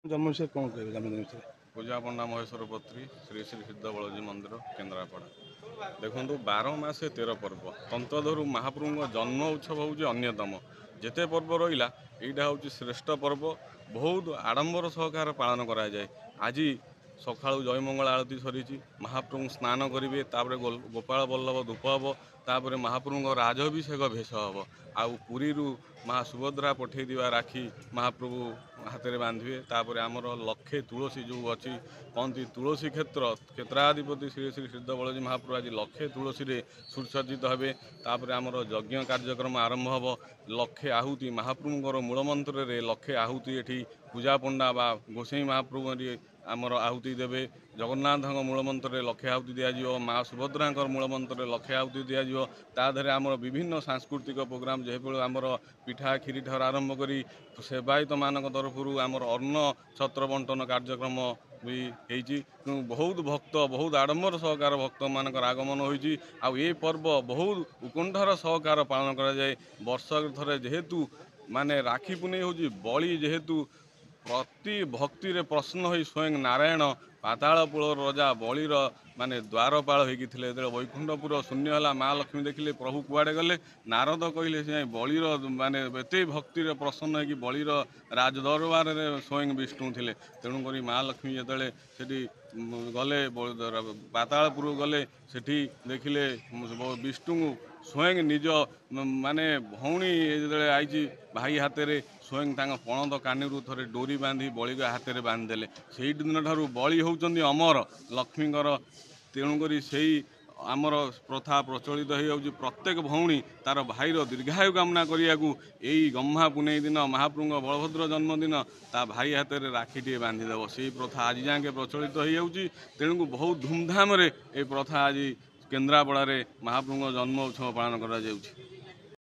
जन्म विषय कौन कहे जन्मदिन विषय पूजा पंडा महेश्वर पत्री श्री श्री सिद्ध बलजी मंदिर केन्द्रापड़ा। देखो 12 मासे 13 पर्व तंत्रधर महाप्रभु जन्म उत्सव हूँ अन्यतम। जिते पर्व रहा यहाँ हूँ श्रेष्ठ पर्व। बहुत आडंबर सहकार पालन कराए। आज सका जयमंगल आरती सरी महाप्रभु स्नान करेंगे तापर गोपाल बल्लभ धूप हम तापर महाप्रभु राजाभिषेक भेष हम आउ पुरी माँ सुभद्रा पठे दिवा राखी महाप्रभु हाथ में बांधे तापर आमर लक्षे तुलसी जो अच्छी कहती तुलसी क्षेत्र क्षेत्राधिपति श्री श्री सिद्ध बलजी महाप्रभु आज लक्षे तुलसी रे सुसज्जित हेबे। तापर आमर यज्ञ कार्यक्रम आरंभ हम लक्षे आहुति महाप्रभुଙ୍କର मूलमंत्र रे लक्षे आहुति एठी पूजा पंडा बा गोसाई महाप्रभु आमर आहुति देवे। जगन्नाथ मूलमंत्र रे लक्षे आहुति दिज्व माँ सुभद्रा मूलमंत्र लक्षे आहुति दिज्व ताधरे आमर विभिन्न सांस्कृतिक प्रोग्राम जेभଳି आमर पिठा खीरी ठार आरंभ करी सेवायत मान तरफ आमर अन्न छत्र बंटन कार्यक्रम भी होती। बहुत भक्त बहुत आडंबर सहकार भक्त मान आगमन होती। आ पर्व बहुत उत्कंठार सहकार पालन कराए। वर्ष थरे जेहेतु माने राखी पुनई हूँ बलि जेहेतु प्रति भक्ति रे प्रसन्न हो स्वयं नारायण पातालपुर रजा बलिर माने द्वारपाल होते वैकुंठपुर शून्य है माँ लक्ष्मी देखिले प्रभु कुआड़े गले नारद कहले से बलिर माने एते भक्ति रे प्रसन्न हो बलिर राजदरबार रे स्वयं विष्णु थे। तेणुक माँ लक्ष्मी जिते से गले पातालपुर गले सेठी देखिले विष्णु स्वयं निज माने भौणी जो आई भाई हाथ में स्वयं पणत कानी थे डोरी बांधी बलि हाथ में बांधिदेले से दिन ठार बलि होउचंदी अमर लक्ष्मीकर। तेणुक से आमर प्रथा प्रचलित हो प्रत्येक भौणी तार भाईर दीर्घायु कामना करने को यही गम्हा पुनई दिन महाप्रभु बलभद्र जन्मदिन ता भाई हाथ में राखीटे बांधिदेव से प्रथा आज जाके प्रचलित हो। तेणु बहुत धूमधाम रे प्रथा आज केन्द्रापड़ा महाप्रभु जन्म उत्सव पालन करा जाउछि।